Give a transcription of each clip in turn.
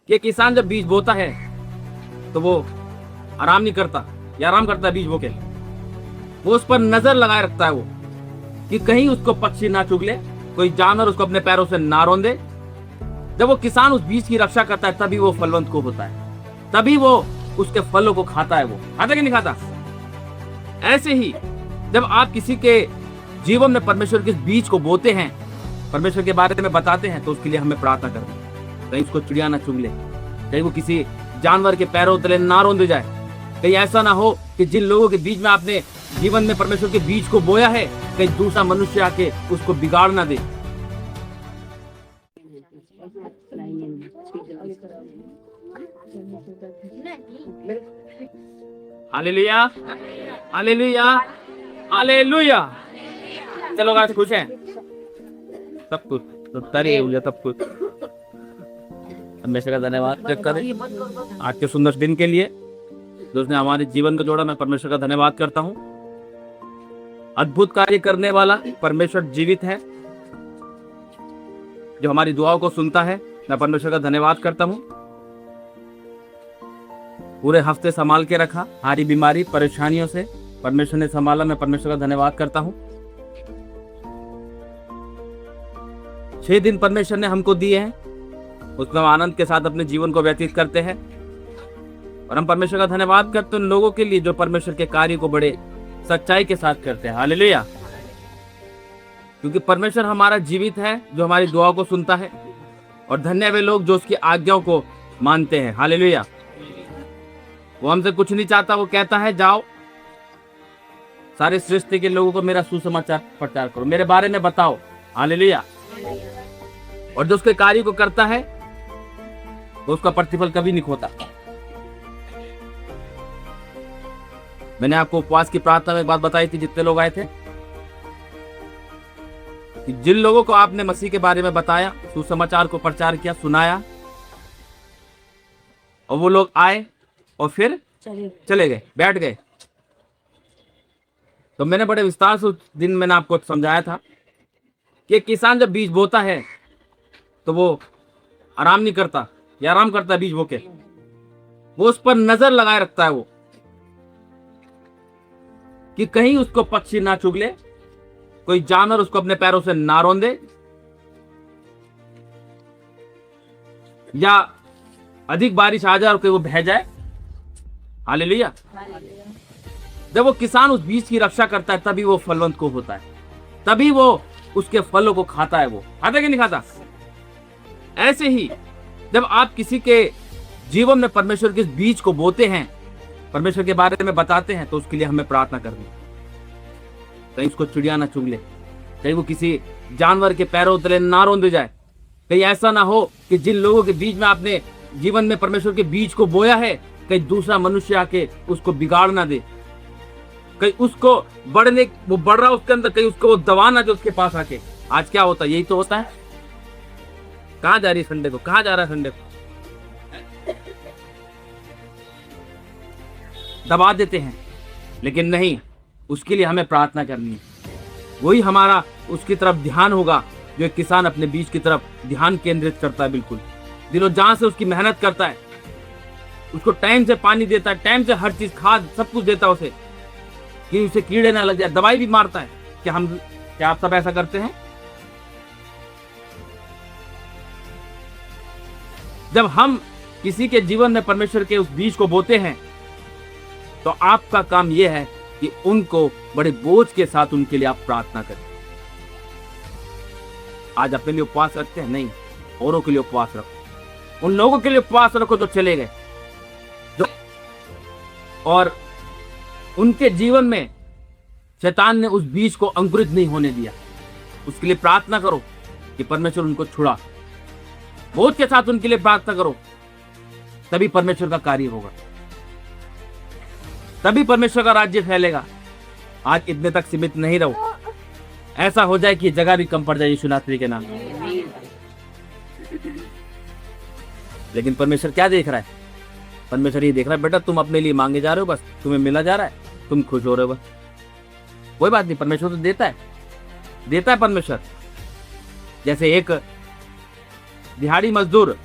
कि किसान जब बीज बोता है तो वो आराम नहीं करता, या आराम करता है बीज बो के, वो उस पर नजर लगाए रखता है वो, कि कहीं उसको पक्षी ना चुग ले, कोई जानवर उसको अपने पैरों से ना रौंदे। जब वो किसान उस बीज की रक्षा करता है तभी वो फलवंत को होता है, तभी वो उसके फलों को खाता है। वो खाता कि नहीं खाता? ऐसे ही जब आप किसी के जीवन में परमेश्वर के बीज को बोते हैं, परमेश्वर के बारे में बताते हैं, तो उसके लिए हमें प्रार्थना करनी। कहीं उसको चिड़िया ना चुग ले, कहीं वो किसी जानवर के पैरों तले ना रौंद जाए, कहीं ऐसा ना हो कि जिन लोगों के बीच में आपने जीवन में परमेश्वर के बीज को बोया है, कहीं दूसरा मनुष्य आके उसको बिगाड़ ना दे। Hallelujah, hallelujah, hallelujah. चलो आज खुश हैं सब कुछ, तो तारीफ हो गया सब कुछ। परमेश्वर का धन्यवाद करें आज के सुंदर दिन के लिए जो उसने हमारे जीवन को जोड़ा। मैं परमेश्वर का धन्यवाद करता हूँ। अद्भुत कार्य करने वाला परमेश्वर जीवित है, जो हमारी दुआओं को सुनता है। मैं परमेश्वर का धन्यवाद करता हूँ। पूरे हफ्ते संभाल के रखा, हारी बीमारी परेशानियों से परमेश्वर ने संभाला। मैं परमेश्वर का धन्यवाद करता हूँ। 6 दिन परमेश्वर ने हमको दिए हैं, उसमें हम आनंद के साथ अपने जीवन को व्यतीत करते हैं। और हम परमेश्वर का धन्यवाद करते हैं उन लोगों के लिए जो परमेश्वर के कार्य को बड़े सच्चाई के साथ करते हैं। हालेलुया। क्योंकि परमेश्वर हमारा जीवित है, जो हमारी दुआओं को सुनता है। और धन्य वे लोग जो उसकी आज्ञाओं को मानते हैं। हालेलुया। वो हमसे कुछ नहीं चाहता, वो कहता है जाओ सारे सृष्टि के लोगों को मेरा सुसमाचार प्रचार करो, मेरे बारे में बताओ। हालेलुया। और जो उसके कार्य को करता है वो उसका प्रतिफल कभी नहीं खोता। मैंने आपको उपवास की प्रार्थना में एक बात बताई थी, जितने लोग आए थे, कि जिन लोगों को आपने मसीह के बारे में बताया, सुसमाचार को प्रचार किया, सुनाया, और वो लोग आए और फिर चले गए, बैठ गए, तो मैंने बड़े विस्तार से उस दिन मैंने आपको समझाया था कि किसान जब बीज बोता है तो वो आराम नहीं करता, या आराम करता है बीज बो के, वो उस पर नजर लगाए रखता है वो, कि कहीं उसको पक्षी ना चुग ले, कोई जानवर उसको अपने पैरों से ना रौंदे, या अधिक बारिश आ जाए और वो बह जाए। हालेलुया। जब वो किसान उस बीज की रक्षा करता है तभी वो फलवंत को होता है, तभी वो उसके फलों को खाता है। वो खाता कि नहीं खाता? ऐसे ही जब आप किसी के जीवन में परमेश्वर के बीज को बोते हैं, परमेश्वर के बारे में बताते हैं, तो उसके लिए हमें प्रार्थना करनी। कहीं उसको चिड़िया ना चुग ले, कहीं वो किसी जानवर के पैरों तले ना रौंद जाए, कहीं ऐसा ना हो कि जिन लोगों के बीच में आपने जीवन में परमेश्वर के बीज को बोया है, कहीं दूसरा मनुष्य आके उसको बिगाड़ ना दे, कहीं उसको बढ़ने, वो बढ़ रहा उसके अंदर, कहीं उसको वो दबा ना दे उसके पास आके। आज क्या होता है? यही तो होता है। कहां जा रही है संडे को? कहां जा रहा है संडे को? दबा देते हैं, लेकिन नहीं, उसके लिए हमें प्रार्थना करनी है। वही हमारा उसकी तरफ ध्यान होगा, जो एक किसान अपने बीज की तरफ ध्यान केंद्रित करता है, बिल्कुल दिलो जान से उसकी मेहनत करता है, उसको टाइम से पानी देता है, टाइम से हर चीज, खाद, सब कुछ देता है उसे, कि उसे कीड़े ना लग जाए, दवाई भी मारता है। क्या आप सब ऐसा करते हैं? जब हम किसी के जीवन में परमेश्वर के उस बीज को बोते हैं, तो आपका काम यह है कि उनको बड़े बोझ के साथ उनके लिए आप प्रार्थना करें। आज अपने लिए उपवास रखते हैं? नहीं, औरों के लिए उपवास रखो। उन लोगों के लिए उपवास रखो जो चले गए, जो और उनके जीवन में शैतान ने उस बीज को अंकुरित नहीं होने दिया। उसके लिए प्रार्थना करो कि परमेश्वर उनको छुड़ा। बोझ के साथ उनके लिए प्रार्थना करो, तभी परमेश्वर का कार्य होगा, तभी परमेश्वर का राज्य फैलेगा। आज इतने तक सीमित नहीं रहो, ऐसा हो जाए कि जगह भी कम पड़ जाए यीशु नासरी के नाम। लेकिन परमेश्वर क्या देख रहा है? परमेश्वर ये देख रहा है, बेटा तुम अपने लिए मांगे जा रहे हो, बस तुम्हें मिला जा रहा है, तुम खुश हो रहे हो, बस कोई बात नहीं। परमेश्वर तो देता है परमेश्वर। जैसे एक दिहाड़ी मजदूर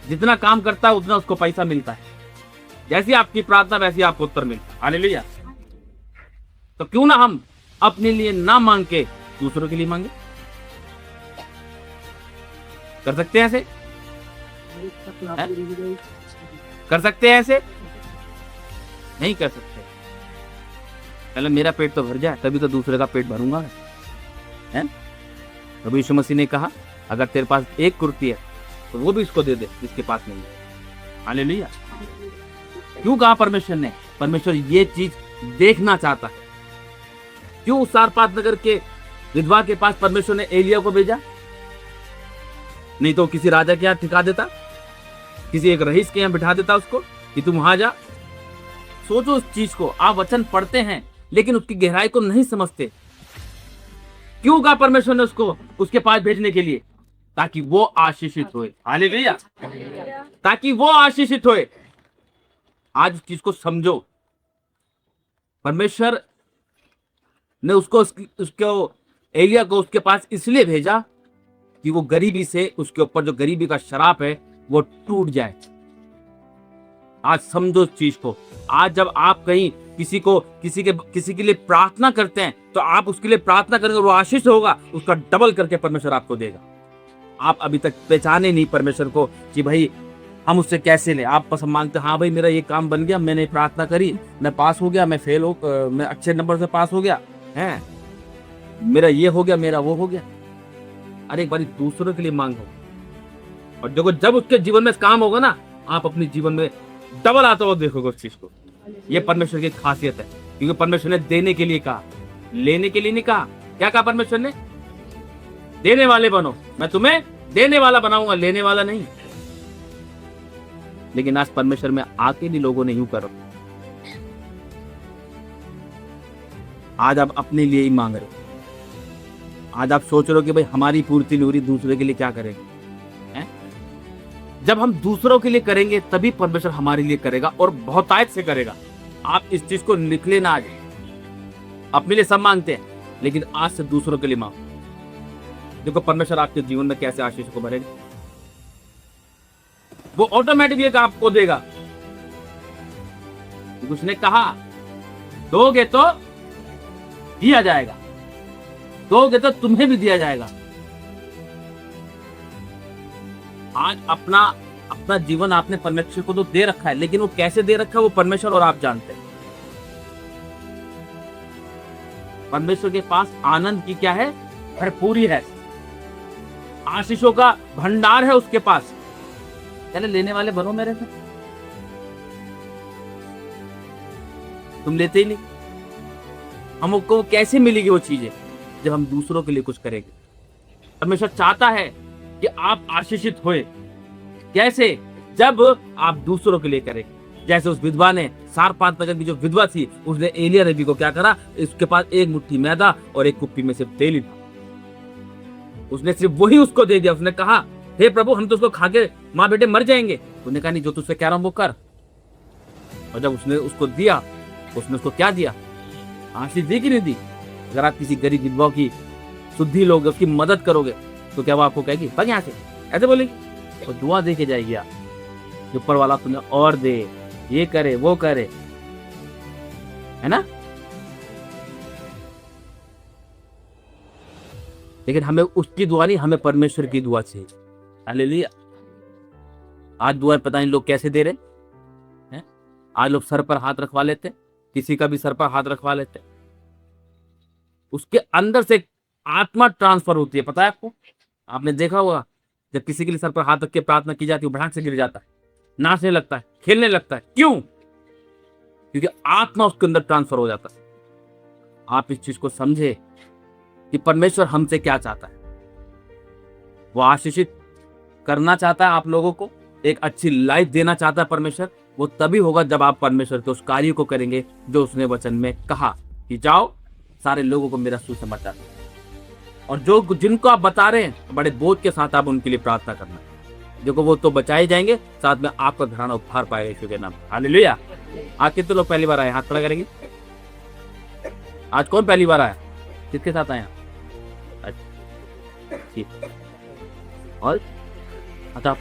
जितना काम करता है उतना उसको पैसा मिलता है। जैसी आपकी प्रार्थना वैसी आपको उत्तर मिलता है। हालेलुया। तो क्यों ना हम अपने लिए ना मांग के दूसरों के लिए मांगे। कर सकते हैं ऐसे? कर सकते हैं ऐसे? नहीं कर सकते। पहले मेरा पेट तो भर जाए तभी तो दूसरे का पेट भरूंगा, है? प्रभु यीशु मसीह ने कहा अगर तेरे पास एक कुर्ती है तो वो भी इसको दे दे जिसके पास नहीं है। हालेलुया। क्यों कहा परमेश्वर ने? परमेश्वर ये चीज देखना चाहता है। क्यों सारपात नगर के विधवा के पास परमेश्वर ने एलिया को भेजा? नहीं तो किसी राजा के यहाँ ठिका देता, किसी एक रईस के यहाँ बिठा देता उसको कि तुम वहां जा। सोचो उस चीज को। आप वचन पढ़ते हैं लेकिन उसकी गहराई को नहीं समझते। क्यों कहा परमेश्वर ने उसको उसके पास भेजने के लिए? ताकि वो आशीषित होए। हालेलुया। ताकि वो आशीषित होए। आज उस चीज को समझो। परमेश्वर ने उसको एलिया को उसके पास इसलिए भेजा कि वो गरीबी से, उसके ऊपर जो गरीबी का शराप है वो टूट जाए। आज समझो इस चीज को। आज जब आप कहीं किसी के लिए प्रार्थना करते हैं तो आप उसके लिए प्रार्थना करेंगे, वो आशीष होगा, उसका डबल करके परमेश्वर आपको देगा। आप अभी तक पहचाने नहीं परमेश्वर को कि भाई हम उससे कैसे ले। आप बस मांगते, हाँ भाई मेरा ये काम बन गया, मैंने प्रार्थना करी, मैं पास हो गया, मैं अच्छे नंबर से पास हो गया है, मेरा ये हो गया, मेरा वो हो गया। अरे एक बार दूसरों के लिए मांगो और देखो जब उसके जीवन में काम होगा ना, आप अपने जीवन में डबल आता हुआ देखोगे उस चीज को। ये परमेश्वर की खासियत है। क्योंकि परमेश्वर ने देने के लिए कहा, लेने के लिए नहीं कहा। क्या कहा परमेश्वर ने? देने वाले बनो, मैं तुम्हें देने वाला बनाऊंगा, लेने वाला नहीं। लेकिन आज परमेश्वर में आके भी लोगों ने यूं करो। आज आप अपने लिए ही मांग रहे हो। आज आप सोच रहे हो कि भाई हमारी पूर्ति नहीं हो रही, दूसरे के लिए क्या करेंगे? हैं? जब हम दूसरों के लिए करेंगे तभी परमेश्वर हमारे लिए करेगा और बहुतायत से करेगा। आप इस चीज को निकले ना। आज अपने लिए सब मांगते हैं लेकिन आज से दूसरों के लिए मांगो। देखो परमेश्वर आपके जीवन में कैसे आशीष को भरेगा। वो ऑटोमेटिकली आपको देगा। उसने कहा दोगे तो दिया जाएगा, दोगे तो तुम्हें भी दिया जाएगा। आज अपना जीवन आपने परमेश्वर को तो दे रखा है, लेकिन वो कैसे दे रखा है वो परमेश्वर और आप जानते हैं। परमेश्वर के पास आनंद की क्या है? भरपूरी है। आशीषों का भंडार है उसके पास। चले लेने वाले बनो मेरे से। तुम लेते ही नहीं। हमको कैसे मिलेगी वो चीजें? जब हम दूसरों के लिए कुछ करेंगे। परमेश्वर चाहता है कि आप आशीषित होए। कैसे? जब आप दूसरों के लिए करेंगे। जैसे उस विधवा ने, सारपात नगर की जो विधवा थी, उसने एलिया नबी को क्या करा? उसके पास एक मुट्ठी मैदा और एक कुप्पी में सिर्फ तेल ही था। उसने सिर्फ वही उसको दे दिया। उसने कहा हे प्रभु हम तो उसको खा के माँ बेटे मर जाएंगे। उसने कहा नहीं, जो तुझसे कह रहा हूं वो कर। और जब उसने उसको दिया, उसने उसको क्या दिया? आशीष दी कि नहीं दी? अगर आप किसी गरीब विधवा की शुद्धि लोगे, उसकी मदद करोगे, तो क्या वो आपको कहेगी भाग यहाँ से? ऐसे बोलेगी? तो दुआ दे के जाएगी आप, ऊपर वाला तुम्हें और दे, ये करे वो करे, है ना? लेकिन हमें उसकी दुआ नहीं, हमें परमेश्वर की दुआ चाहिए। हालेलुया। आज दुआ पता नहीं लोग कैसे दे रहे हैं। आज लोग सर पर हाथ रखवा लेते, किसी का भी सर पर हाथ रखवा लेते, उसके अंदर से आत्मा ट्रांसफर होती है। पता है आपको? आपने देखा होगा जब किसी के लिए सर पर हाथ रख के प्रार्थना की जाती है, वो भड़ाक से गिर जाता है, नाचने लगता है, खेलने लगता है। क्यों? क्योंकि आत्मा उसके अंदर ट्रांसफर हो जाता है। आप इस चीज को समझे कि परमेश्वर हमसे क्या चाहता है। वो आशीषित करना चाहता है आप लोगों को, एक अच्छी लाइफ देना चाहता है परमेश्वर। वो तभी होगा जब आप परमेश्वर के उस कार्य को करेंगे जो उसने वचन में कहा कि जाओ सारे लोगों को मेरा सुसमाचार दो। और जो जिनको आप बता रहे हैं बड़े बोझ के साथ आप उनके लिए प्रार्थना करना। देखो वो तो बचाए जाएंगे, साथ में आपका घराना उद्धार पाएगा यीशु के नाम। हालेलुया। आज कितने लोग पहली बार आए? हाथ खड़ा करेंगे। आज कौन पहली बार आया? किसके साथ आया? अच्छा ठीक। और आता आप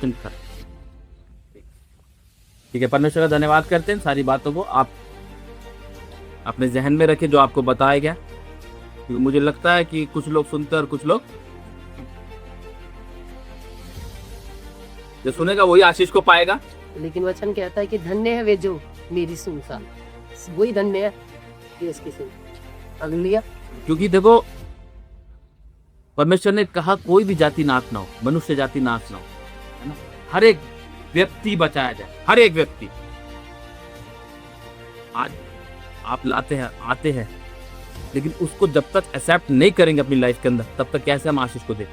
ठीक है, परमेश्वर का धन्यवाद करते हैं। सारी बातों को आप अपने जहन में रखें जो आपको बताया गया, क्योंकि मुझे लगता है कि कुछ लोग सुनते और कुछ लोग जो सुनेगा वही आशीष को पाएगा। लेकिन वचन कहता है कि धन्य है वे जो मेरी सुनता, वही धन्य है कि इसकी सुन। हालेलुया। क्योंकि देखो परमेश्वर ने कहा कोई भी जाति नाश ना हो, मनुष्य जाति नाश ना हो, है ना। हर एक व्यक्ति बचाया जाए, हर एक व्यक्ति। आज आप लाते हैं, आते हैं, लेकिन उसको जब तक एक्सेप्ट नहीं करेंगे अपनी लाइफ के अंदर, तब तक कैसे हम आशीष को देख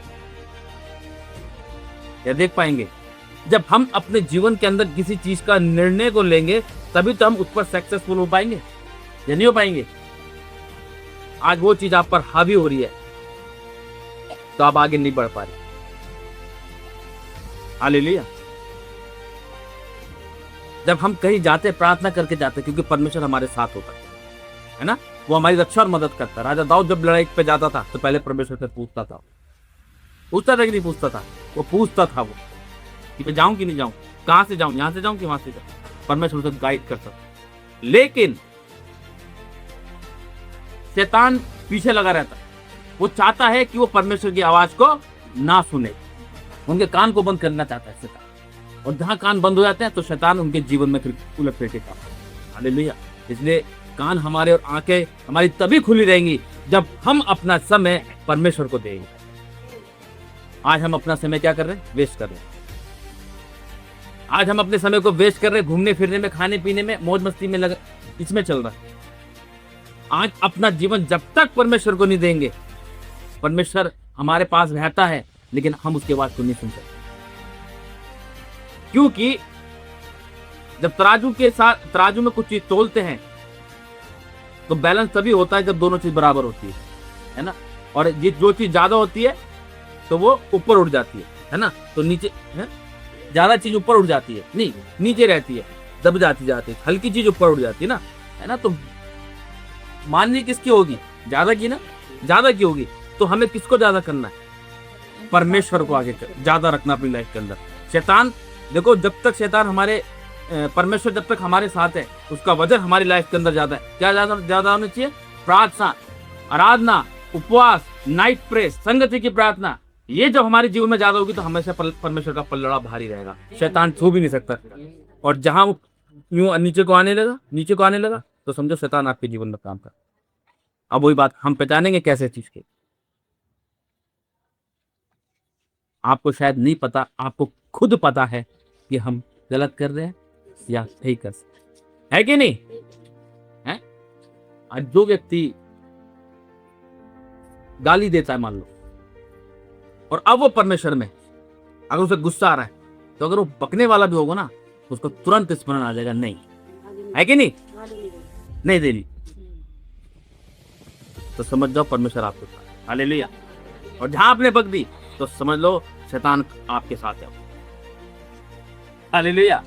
या देख पाएंगे। जब हम अपने जीवन के अंदर किसी चीज का निर्णय को लेंगे तभी तो हम उस पर सक्सेसफुल हो पाएंगे, या नहीं हो पाएंगे। आज वो चीज आप पर हावी हो रही है तो आप आगे नहीं बढ़ पा रहे। हालेलुया। जब हम कहीं जाते प्रार्थना करके जाते, क्योंकि परमेश्वर हमारे साथ होता है ना, वो हमारी रक्षा और मदद करता है। राजा दाऊद जब लड़ाई पे जाता था तो पहले परमेश्वर से पूछता था कि नहीं पूछता था, वो पूछता था वो कि मैं जाऊं कि नहीं जाऊं, कहां से जाऊं, यहां से जाऊं कि वहां से जाऊं। परमेश्वर उसे गाइड करता था। लेकिन शैतान पीछे लगा रहता है, वो चाहता है कि वो परमेश्वर की आवाज को ना सुने, उनके कान को बंद करना चाहता है शैतान। और जहां कान बंद हो जाते हैं तो शैतान उनके जीवन में फिर उलट फेंकेगा। हालेलुया। इसलिए कान हमारे और आंखें हमारी तभी खुली रहेंगी जब हम अपना समय परमेश्वर को देंगे। आज हम अपना समय क्या कर रहे हैं? वेस्ट कर रहे हैं। आज हम अपने समय को वेस्ट कर रहे हैं घूमने फिरने में, खाने पीने में, मौज मस्ती में लगा, इसमें चल रहा है। आज अपना जीवन जब तक परमेश्वर को नहीं देंगे, परमेश्वर हमारे पास रहता है लेकिन हम उसकी आवाज को नहीं सुन सकते। क्योंकि जब तराजू में कुछ चीज तोलते हैं तो बैलेंस तभी होता है जब दोनों चीज बराबर होती है ना। और जो चीज ज्यादा होती है तो वो ऊपर उठ जाती है ना। तो नीचे है, ज्यादा चीज ऊपर उठ जाती है, नहीं नीचे रहती है, दब जाती है। हल्की चीज ऊपर उठ जाती है ना, है ना। तो माननी किसकी होगी? ज्यादा की ना, ज्यादा की होगी। तो हमें किसको ज्यादा करना है? परमेश्वर को आगे ज्यादा रखना अपनी लाइफ के अंदर। शैतान देखो, जब तक शैतान हमारे परमेश्वर जब तक हमारे साथ है उसका वजन हमारी लाइफ के अंदर ज्यादा है। क्या ज्यादा होना चाहिए? प्रार्थना, आराधना, उपवास, नाइट प्रे, संगति की प्रार्थना। ये जब हमारे जीवन में ज्यादा होगी तो हमेशा परमेश्वर का पल्लड़ा भारी रहेगा, शैतान छू भी नहीं सकता। और जहां वो यूं नीचे को आने लगा तो समझो शैतान आपके जीवन में काम कर। अब वही बात हम पहचानेंगे कैसे चीज के। आपको शायद नहीं पता, आपको खुद पता है कि हम गलत कर रहे हैं या सही कर सकते है कि नहीं है। आज जो व्यक्ति गाली देता है मान लो, और अब वो परमेश्वर में अगर उसे गुस्सा आ रहा है तो अगर वो बकने वाला भी होगा ना तो उसको तुरंत स्मरण आ जाएगा, नहीं है कि नहीं देनी, तो समझ जाओ परमेश्वर आपके साथ। हालेलुया। और जहां आपने बक दी तो समझ लो शैतान आपके साथ है। हालेलुया।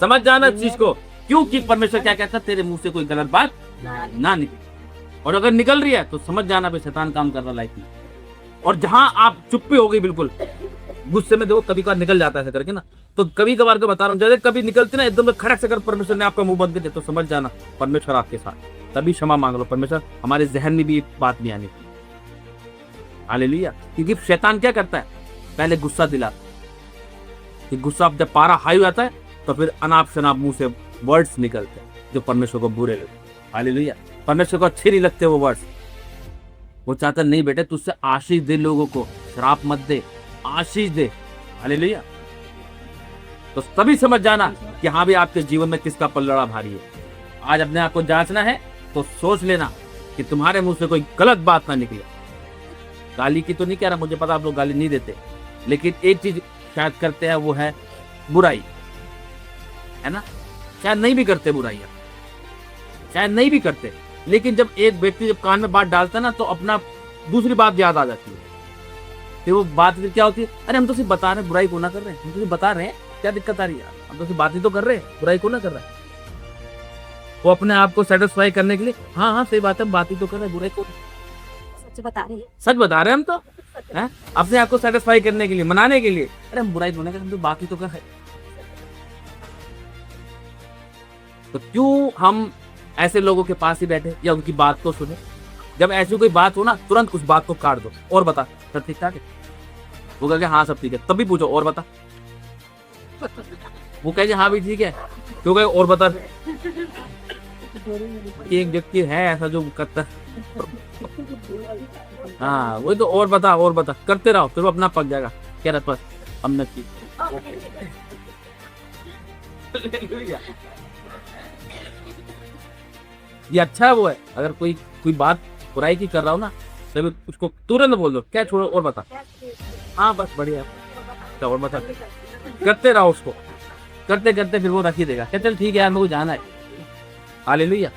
समझ जाना चीज को, क्योंकि परमेश्वर क्या कहता है? तेरे मुंह से कोई गलत बात ना निकले, और अगर निकल रही है तो समझ जाना भाई शैतान काम कर रहा लाइफ में। और जहां आप चुप्पी हो गई बिल्कुल, गुस्से में देखो कभी कभार निकल जाता है ऐसे करके ना, तो कभी कभार को बता रहा हूँ, जैसे कभी निकलती ना एकदम खड़क से, अगर परमेश्वर ने आपका मुंह बंद कर दिया तो समझ जाना परमेश्वर आपके साथ। तभी क्षमा मांग लो, परमेश्वर हमारे जहन में भी बात नहीं आनी। हालेलुया। क्योंकि शैतान क्या करता है? पहले गुस्सा दिलाता कि गुस्सा जब पारा हाई हो जाता है तो फिर अनाप शनाप मुंह से वर्ड्स निकलते हैं जो परमेश्वर को बुरे लगते। हालेलुया। परमेश्वर को अच्छे नहीं लगते वो वर्ड्स। वो चाहता नहीं बेटे तुझसे आशीष दे, लोगों को श्राप मत दे, आशीष दे। हालेलुया। तो तभी समझ जाना कि हाँ भी आपके जीवन में किसका पल्लड़ा भारी है। आज अपने आप को जांचना है तो सोच लेना कि तुम्हारे मुंह से कोई गलत बात ना निकले। गाली की तो नहीं कह रहा, मुझे पता आप लोग गाली नहीं देते, लेकिन एक चीज शायद करते हैं वो है बुराई, है ना। शायद नहीं भी करते बुराइयां, शायद नहीं भी करते, लेकिन जब एक व्यक्ति जब कान में बात डालता है ना तो अपना दूसरी बात याद आ जाती है। फिर वो बात फिर क्या होती है? अरे हम तो सिर्फ बता रहे हैं, बुराई को ना कर रहे हैं, हम तो सिर्फ बता रहे हैं, क्या दिक्कत आ रही है? हम तो सिर्फ बात ही तो कर रहे हैं, बुराई को ना कर रहे हैं। वो अपने आप को सेटिस्फाई करने के लिए, हाँ सही बात है, हम बात ही तो कर रहे हैं, बुराई को सच बता रहे हैं हम तो, है अपने आप को सेटिस्फाई करने के लिए, मनाने के लिए। अरे हम बुराई तो नहीं कर रहे, हम तो बात ही तो कर रहे हैं। तो क्यों हम ऐसे लोगों के पास ही बैठे या उनकी बात तो सुने। जब ऐसी कोई बात हो ना, तुरंत उस बात को काट दो और बता सब ठीक ठाक है। वो कहेगा हाँ सब ठीक है, तब भी पूछो और बता। वो कहेगा हाँ भी ठीक है, क्यों कहे और बता। एक व्यक्ति है ऐसा जो करता है, हाँ वही तो, और बता करते रहो, फिर वो अपना पक जाएगा। क्या रहता है हमने की। ये अच्छा है वो है, अगर कोई बात बुराई की कर रहा हो ना, तभी उसको तुरंत बोल दो क्या छोड़ो और बता। हाँ बस बढ़िया, क्या और बता, करते रहो उसको, करते करते फिर वो रख ही देगा। क्या चल ठीक है यार मेरे को जाना है। हालेलुया।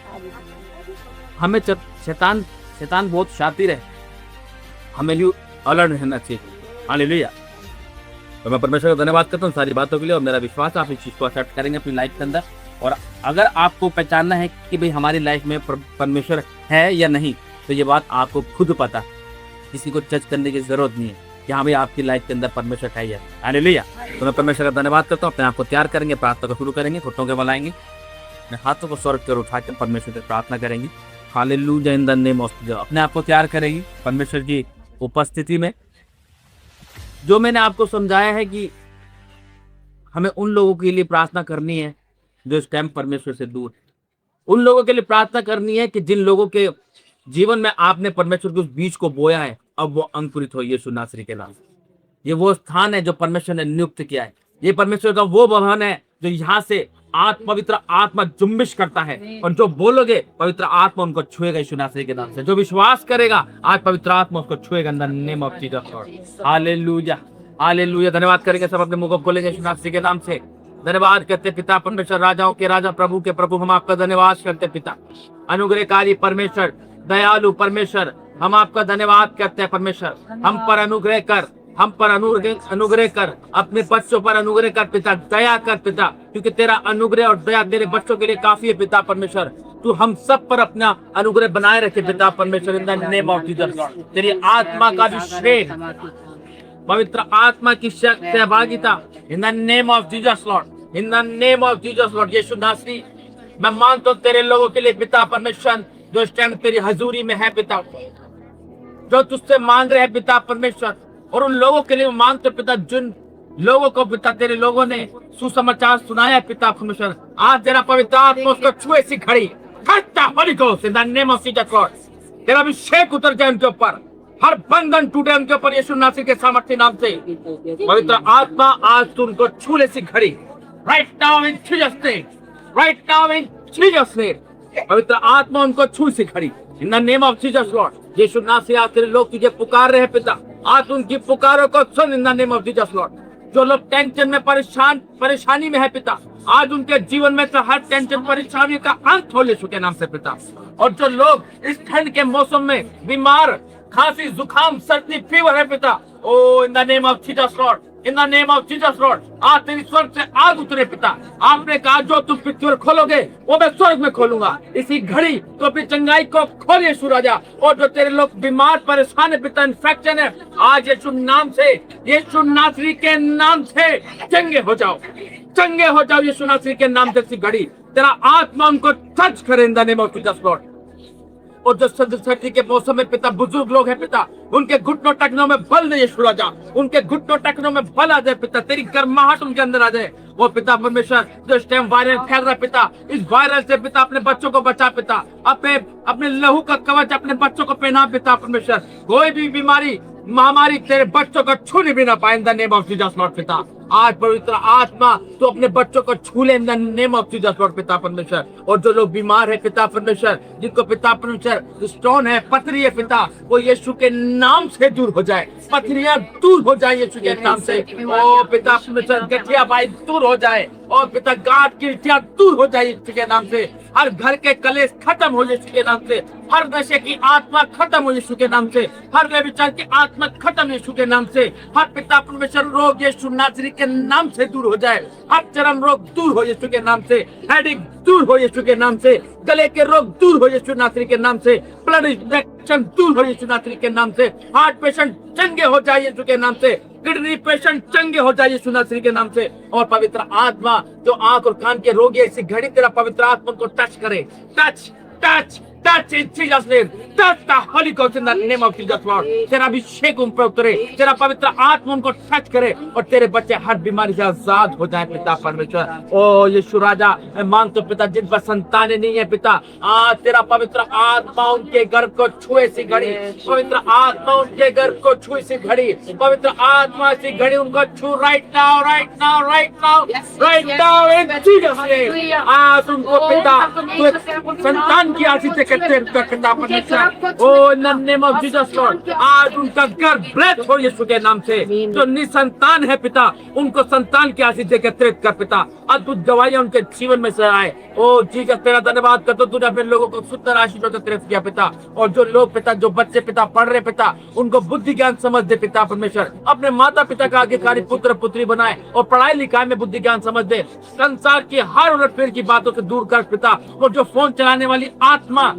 हमें शैतान बहुत शातिर है, हमें लिए अलर्ट रहना चाहिए। हालेलुया। तो मैं परमेश्वर का धन्यवाद करता हूँ सारी बातों के लिए, और मेरा विश्वास आप इस चीज को एक्सेप्ट करेंगे अपनी लाइफ के अंदर। और अगर आपको पहचानना है कि भाई हमारी लाइफ में परमेश्वर है या नहीं, तो ये बात आपको खुद पता, किसी को जज करने की जरूरत नहीं है कि हाँ भाई आपकी लाइफ के अंदर परमेश्वर है या। हालेलुया। तो मैं परमेश्वर का धन्यवाद करता हूँ। अपने आप को तैयार करेंगे, प्रार्थना को शुरू करेंगे, घुटनों के बल आएंगे, अपने हाथों को स्वर्ग की ओर उठा कर परमेश्वर से प्रार्थना करेंगे। Hallelujah in the name of Jesus. अपने आप को तैयार करेगी परमेश्वर की उपस्थिति में। जो मैंने आपको समझाया है कि हमें उन लोगों के लिए प्रार्थना करनी है जो इस टाइम परमेश्वर से दूर है, उन लोगों के लिए प्रार्थना करनी है कि जिन लोगों के जीवन में आपने परमेश्वर के उस बीज को बोया है, अब वो अंकुरित हो यीशु नासरी के नाम। ये वो स्थान है जो परमेश्वर ने नियुक्त किया है। ये परमेश्वर का वो भवन है जो यहाँ से पवित्र आत्मा जुम्बिश करता है, और जो बोलोगे पवित्र आत्मा उनको छुएगा यीशु नासरी के नाम से। जो विश्वास करेगा आज पवित्र आत्मा उसको छुएगा इन the name of Jesus. Hallelujah hallelujah. धन्यवाद करेंगे सब, अपने मुंह को खोलेंगे यीशु नासरी के नाम से। धन्यवाद करते पिता परमेश्वर, राजाओं के राजा, प्रभु के प्रभु, हम आपका धन्यवाद करते पिता। अनुग्रहकारी परमेश्वर, दयालु परमेश्वर, हम आपका धन्यवाद करते हैं परमेश्वर। हम पर अनुग्रह कर, हम पर अनुग्रह कर, अपने बच्चों पर अनुग्रह कर पिता, दया कर पिता, क्योंकि तेरा अनुग्रह और दया तेरे बच्चों के लिए काफी है पिता परमेश्वर। तू हम सब पर अपना अनुग्रह बनाए रखे पिता परमेश्वर in the name of Jesus. तेरी आत्मा का अभिषेक, पवित्र आत्मा की सहभागिता in the name of Jesus Lord, in the name of Jesus Lord. यीशु नासरी, मैं मानता हूं तेरे लोगों के लिए पिता परमेश्वर जो इस टाइम तेरी हजूरी में है पिता, जो तुझसे मांग रहे हैं पिता परमेश्वर, और उन लोगों के लिए मांगते पिता जिन लोगों को पिता तेरे लोगों ने सुसमाचार सुनाया पिता परमेश्वर, आज तेरा पवित्र आत्मा उसको छुए सी खड़ी Holi ghost in the name of Jesus Lord. तेरा अभिषेक उतर जाए उनके ऊपर, हर बंधन टूटे उनके ऊपर यीशु नासरी के सामर्थ्य नाम से। पवित्र आत्मा आज तू उनको छूले सी खड़ी, right now in Jesus name, right now in Jesus name. पवित्र आत्मा उनको छू सी खड़ी in the name of Jesus Lord. यीशु नासरी आज तेरे लोग तुझे पुकार रहे हैं पिता, आज उनकी पुकारों को सुन in the name of Jesus Lord. जो लोग टेंशन में परेशानी में है पिता, आज उनके जीवन में तो हर टेंशन परेशानी का अंत हो यीशु के नाम से पिता। और जो लोग इस ठंड के मौसम में बीमार, खांसी, जुकाम, सर्दी, फीवर है पिता, ओ in the name of Jesus Lord, in the name of Jesus Lord, आज तेरी स्वर्ग से आग उतरे पिता। आपने कहा जो तुम पृथ्वी पर खोलोगे वो मैं स्वर्ग में खोलूंगा। इसी घड़ी तो अपनी चंगाई को खोल यीशु राजा। और जो तेरे लोग बीमार परेशान है पिता, इन्फेक्शन है, आज यीशु नाम से, यीशु नासरी के नाम से चंगे हो जाओ, चंगे हो जाओ यीशु नासरी के नाम से। इसी घड़ी तेरा आत्मा उनको टच करे इन the name of Jesus Lord. और जो सर्दी के मौसम में पिता बुजुर्ग लोग हैं पिता, उनके घुटनों टखनों में बल दे यीशु राजा, उनके घुटनों टखनों में बल आ जाए पिता, तेरी गर्माहट उनके अंदर आ जाए। वो पिता परमेश्वर जो इस टाइम वायरल फैल रहा है पिता, इस वायरल से पिता अपने बच्चों को बचा पिता, अपने लहू का कवच अपने बच्चों को पहना पिता परमेश्वर। कोई भी बीमारी महामारी तेरे बच्चों को छूने भी ना पाए इन the name of Jesus Lord पिता। आज पवित्र आत्मा तो अपने बच्चों को छू ले इन the name of Jesus Lord पिता परमेश्वर। और जो लोग बीमार है पिता परमेश्वर, जिनको पिता परमेश्वर स्टोन है, पथरी है पिता, वो यीशु के नाम से दूर हो जाए, पथरियां दूर हो जाए यीशु के नाम से। ओ पिता परमेश्वर, गठिया भाई दूर हो जाए, और पिता गांठ की दूर हो जाए यीशु के नाम से। हर घर के कलेश खत्म हो यीशु के नाम से, हर नशे की आत्मा खत्म हो यीशु के नाम से, हर व्यभिचार की आत्मा खत्म यीशु के नाम से, हर पिता परमेश्वर रोग यीशु नासरी के नाम से दूर हो जाए, हर चरम रोग दूर हो यीशु के नाम से, हेडेक दूर हो यीशु के नाम से, गले के रोग दूर हो यीशु नासरी के नाम से, ब्लड इन्फेक्शन दूर हो यीशु नासरी के नाम से। हार्ट पेशेंट चंगे हो जाए यीशु के नाम से। किडनी पेशेंट चंगे हो जाए यीशु नासरी के नाम से। और पवित्र आत्मा जो आंख और कान के रोगी है, इसी घड़ी तेरा पवित्र आत्मा को टच करे। Touch touch touch in Jesus name. Touch the Holi ghost in the name of Jesus Lord. तेरा अभिषेक उन पर उतरे, तेरा पवित्र आत्मा उनको टच करे और तेरे बच्चे हर बीमारी से आजाद हो जाए पिता परमेश्वर। ओ यीशु राजा, मैं मांगता हूं पिता, जिन पर संतानें नहीं है पिता, आज तेरा पवित्र आत्मा उनके घर को छुए सी घड़ी। पवित्र आत्मा उनके घर को छुए सी घड़ी। पवित्र आत्मा सी घड़ी उनको छू right now, right now, right now, right now in Jesus name. आज उनको पिता तू एक संतान की आशीष से कहते हैं पिता परमेश्वर। ओ in the name of Jesus Lord, आज उनका घर ब्लेस हो यीशु के नाम से। जो निसंतान है पिता, उनको संतान की आशीष से कहते कर पिता। अद्भुत गवाहियां उनके जीवन में से आए। ओ जीसस तेरा धन्यवाद करता हूं, तूने अपने लोगों को सुंदर आशीषों से तरफ किया पिता। और जो लोग पिता, जो बच्चे पिता पढ़ रहे पिता, उनको बुद्धि ज्ञान समझ दे पिता परमेश्वर। अपने माता पिता का आज्ञाकारी पुत्र पुत्री बनाए और पढ़ाई लिखाई में बुद्धि ज्ञान समझ दे। संसार की हर उलटफेर की बातों से दूर कर पिता। और जो फोन चलाने वाली आत्मा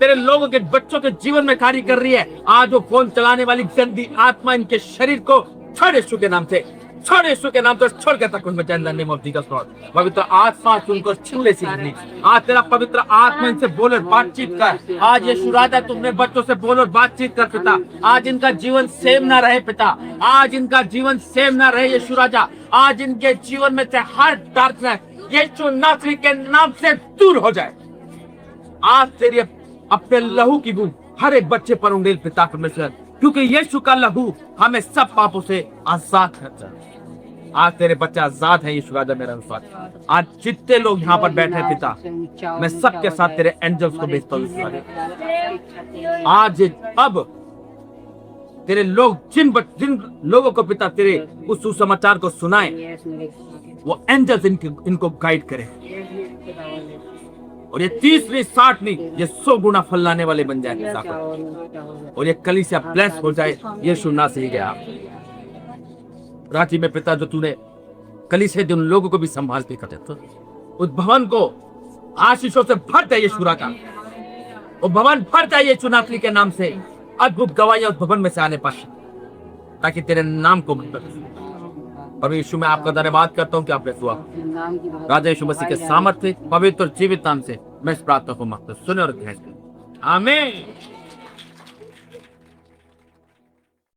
तेरे लोगों के बच्चों के जीवन में कार्य कर रही है, आज वो फोन चलाने वाली गंदी आत्मा इनके शरीर को छोड़ यीशु के नाम से, छोड़ यीशु के नाम से, छोड़ के तक उनमें इन the name of Jesus Lord. पवित्र आत्मा उनको छू ले सीखनी। आज तेरा पवित्र आत्मा इनसे बोले, बातचीत कर। आज यीशु राजा तुमने बच्चों से बोलो, बातचीत कर पिता। आज इनका जीवन सेम ना रहे पिता, आज इनका जीवन सेम ना रहे यीशु राजा। आज इनके जीवन में से हर डार्कनेस यीशु नासरी के नाम से दूर हो जाए। आज तेरी अपने लहू की बूंद हर एक बच्चे पर उंडेल पिता परमेश्वर, क्योंकि यीशु का लहू हमें सब पापों से आजाद करता है। आज तेरे बच्चे आजाद हैं यीशु राजा मेरा विश्वास। आज जितने लोग यहाँ पर बैठे हैं पिता, मैं सबके साथ तेरे एंजल्स को भेजता हूँ। आज अब तेरे लोग जिन लोगों को पिता तेरे उस सुसमाचार को सुनाए, वो एंजल्स इनको गाइड करे और ये 30 नहीं 60 नहीं, ये 100 गुना फल लाने वाले बन जाए पिता को। और ये कलीसिया ब्लेस हो जाए यीशु नासरी के आप रांची में पिता। जो तूने कलीसिया उन लोगों को भी संभाल के करते, तो उस भवन को आशीषों से भर जाए यीशु राजा। वो भवन भर जाए यीशु नासरी के नाम से। अद्भुत गवाहियां उस भवन में से आने पाए, ताकि तेरे नाम को और यीशु में आपका धन्यवाद करता हूँ कि आपने सुना। राजा यीशु मसीह के सामर्थ्य पवित्र जीवित नाम से मैं इस प्रार्थना को मांगता हूं, सुने और ग्रहण करें। आमीन।